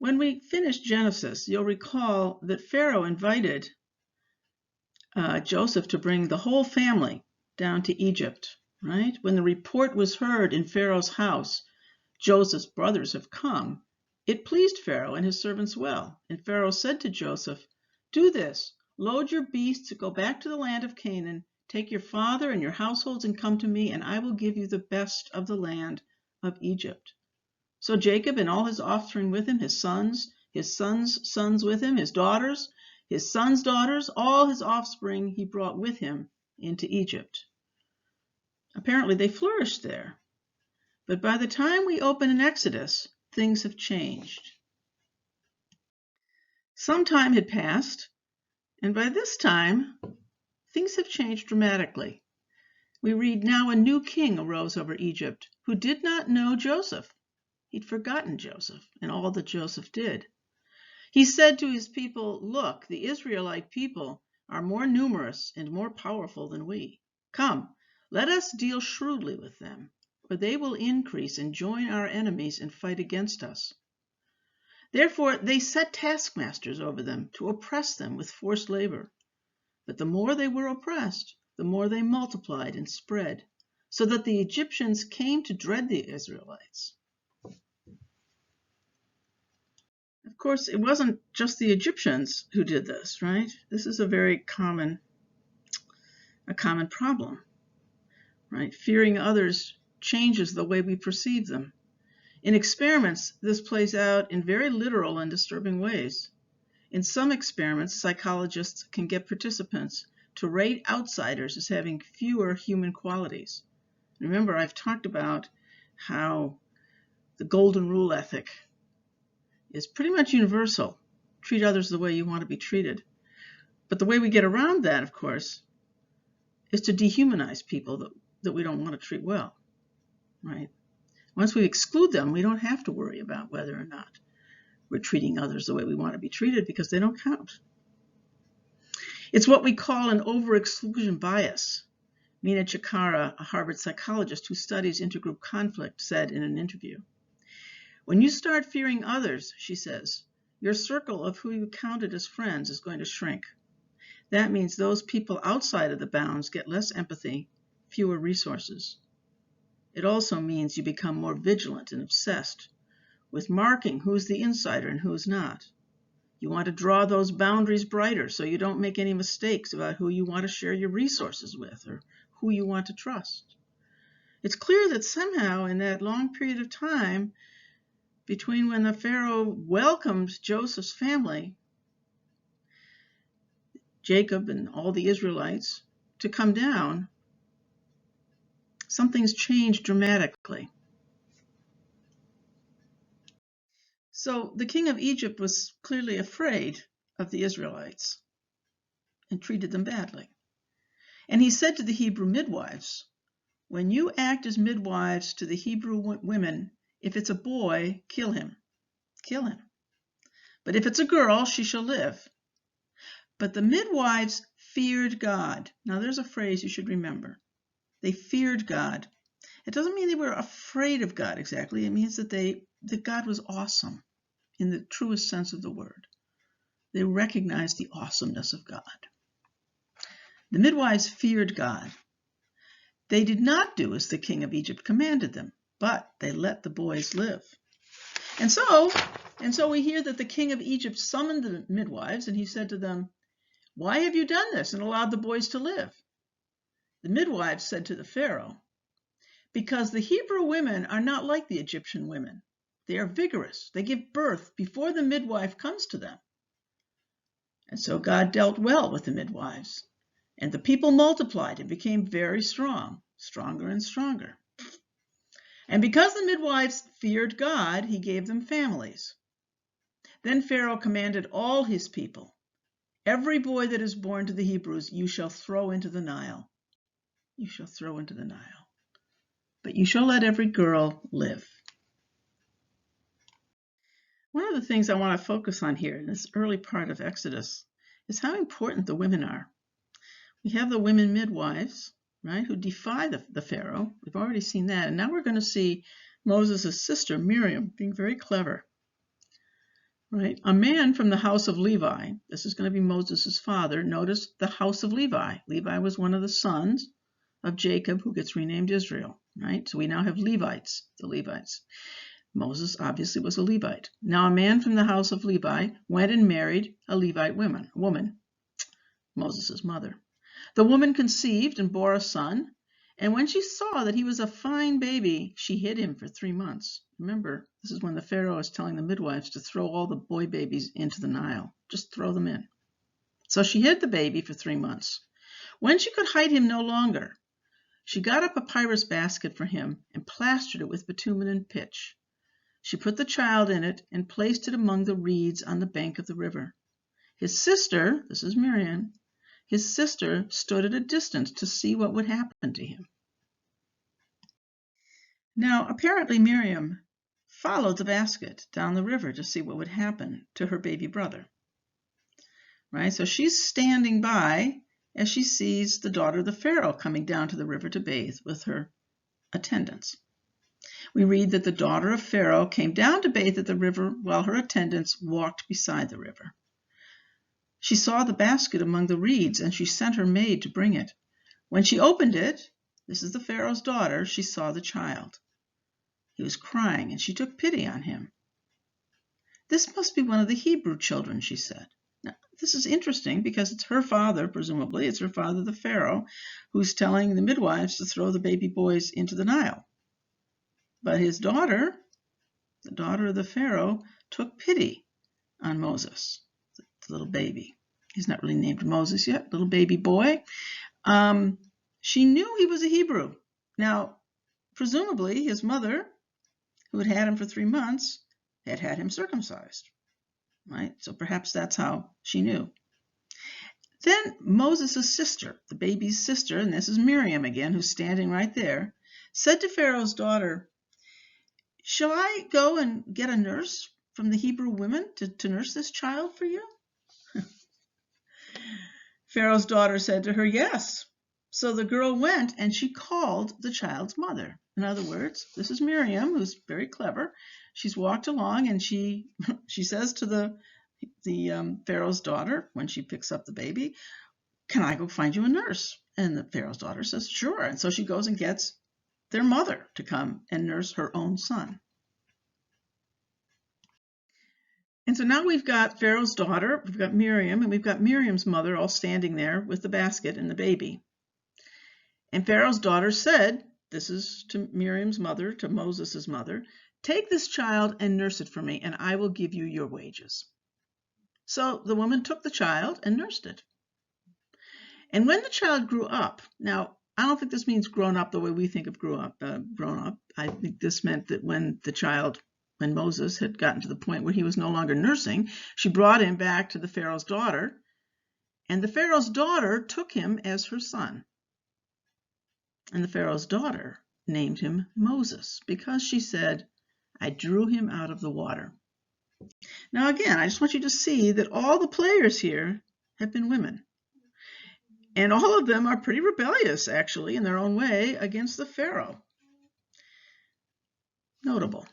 When we finish Genesis, you'll recall that Pharaoh invited Joseph to bring the whole family down to Egypt, right? When the report was heard in Pharaoh's house, Joseph's brothers have come, it pleased Pharaoh and his servants well. And Pharaoh said to Joseph, "Do this, load your beasts, go back to the land of Canaan, take your father and your households and come to me, and I will give you the best of the land of Egypt." So Jacob and all his offspring with him, his sons' sons with him, his daughters, his sons' daughters, all his offspring he brought with him into Egypt. Apparently they flourished there. But by the time we open in Exodus, things have changed. Some time had passed, and by this time, things have changed dramatically. We read, "Now a new king arose over Egypt, who did not know Joseph." He'd forgotten Joseph and all that Joseph did. He said to his people, "Look, the Israelite people are more numerous and more powerful than we. Come, let us deal shrewdly with them, or they will increase and join our enemies and fight against us." Therefore they set taskmasters over them to oppress them with forced labor. But the more they were oppressed, the more they multiplied and spread, so that the Egyptians came to dread the Israelites. Of course, it wasn't just the Egyptians who did this, right? This is a very common problem, right? Fearing others changes the way we perceive them. In experiments, this plays out in very literal and disturbing ways. In some experiments, psychologists can get participants to rate outsiders as having fewer human qualities. Remember, I've talked about how the golden rule ethic is pretty much universal. Treat others the way you want to be treated. But the way we get around that, of course, is to dehumanize people that we don't want to treat well, right? Once we exclude them, we don't have to worry about whether or not we're treating others the way we want to be treated, because they don't count. It's what we call an over-exclusion bias. Mina Chikara, a Harvard psychologist who studies intergroup conflict, said in an interview, "When you start fearing others," she says, "your circle of who you counted as friends is going to shrink. That means those people outside of the bounds get less empathy, fewer resources. It also means you become more vigilant and obsessed with marking who's the insider and who's not. You want to draw those boundaries brighter so you don't make any mistakes about who you want to share your resources with or who you want to trust." It's clear that somehow in that long period of time between when the Pharaoh welcomed Joseph's family, Jacob and all the Israelites, to come down, something's changed dramatically. So the king of Egypt was clearly afraid of the Israelites and treated them badly. And he said to the Hebrew midwives, "When you act as midwives to the Hebrew women, if it's a boy, kill him. Kill him. But if it's a girl, she shall live." But the midwives feared God. Now there's a phrase you should remember. They feared God. It doesn't mean they were afraid of God exactly. It means that God was awesome in the truest sense of the word. They recognized the awesomeness of God. The midwives feared God. They did not do as the king of Egypt commanded them, but they let the boys live. And so we hear that the king of Egypt summoned the midwives, and he said to them, "Why have you done this and allowed the boys to live?" The midwives said to the Pharaoh, "Because the Hebrew women are not like the Egyptian women. They are vigorous. They give birth before the midwife comes to them." And so God dealt well with the midwives, and the people multiplied and became very strong, stronger and stronger. And because the midwives feared God, he gave them families. Then Pharaoh commanded all his people, "Every boy that is born to the Hebrews you shall throw into the Nile. You shall throw into the Nile. But you shall let every girl live." One of the things I want to focus on here in this early part of Exodus is how important the women are. We have the women midwives, right, who defy the Pharaoh. We've already seen that. And now we're going to see Moses' sister, Miriam, being very clever. right? A man from the house of Levi, this is going to be Moses' father. Notice the house of Levi. Levi was one of the sons of Jacob who gets renamed Israel, right? So we now have Levites, the Levites. Moses obviously was a Levite. Now a man from the house of Levi went and married a Levite woman, Moses' mother. The woman conceived and bore a son, and when she saw that he was a fine baby, she hid him for 3 months. Remember, this is when the Pharaoh is telling the midwives to throw all the boy babies into the Nile. Just throw them in. So she hid the baby for 3 months. When she could hide him no longer, she got a papyrus basket for him and plastered it with bitumen and pitch. She put the child in it and placed it among the reeds on the bank of the river. His sister, this is Miriam, his sister stood at a distance to see what would happen to him. Now, apparently Miriam followed the basket down the river to see what would happen to her baby brother. Right? So she's standing by as she sees the daughter of the Pharaoh coming down to the river to bathe with her attendants. We read that the daughter of Pharaoh came down to bathe at the river while her attendants walked beside the river. She saw the basket among the reeds, and she sent her maid to bring it. When she opened it, this is the Pharaoh's daughter, she saw the child. He was crying, and she took pity on him. This must be one of the Hebrew children, she said. Now, this is interesting because it's her father, presumably, it's her father, the Pharaoh, who's telling the midwives to throw the baby boys into the Nile. But his daughter, the daughter of the Pharaoh, took pity on Moses, the little baby. He's not really named Moses yet, little baby boy. She knew he was a Hebrew. Now, presumably, his mother, who had had him for 3 months, had had him circumcised, right? So perhaps that's how she knew. Then Moses' sister, the baby's sister, and this is Miriam again, who's standing right there, said to Pharaoh's daughter, "Shall I go and get a nurse from the Hebrew women to nurse this child for you?" Pharaoh's daughter said to her, "Yes." So the girl went and she called the child's mother. In other words, this is Miriam, who's very clever. She's walked along and she says to the Pharaoh's daughter when she picks up the baby, "Can I go find you a nurse?" And the Pharaoh's daughter says, "Sure." And so she goes and gets their mother to come and nurse her own son. And so now we've got Pharaoh's daughter, we've got Miriam, and we've got Miriam's mother all standing there with the basket and the baby. And Pharaoh's daughter said, this is to Miriam's mother, to Moses' mother, "Take this child and nurse it for me, and I will give you your wages." So the woman took the child and nursed it. And when the child grew up, now I don't think this means grown up the way we think of grown up. I think this meant that when Moses had gotten to the point where he was no longer nursing, she brought him back to the Pharaoh's daughter, and the Pharaoh's daughter took him as her son. And the Pharaoh's daughter named him Moses because she said, "I drew him out of the water." Now again, I just want you to see that all the players here have been women. And all of them are pretty rebellious, actually, in their own way, against the Pharaoh. Notable.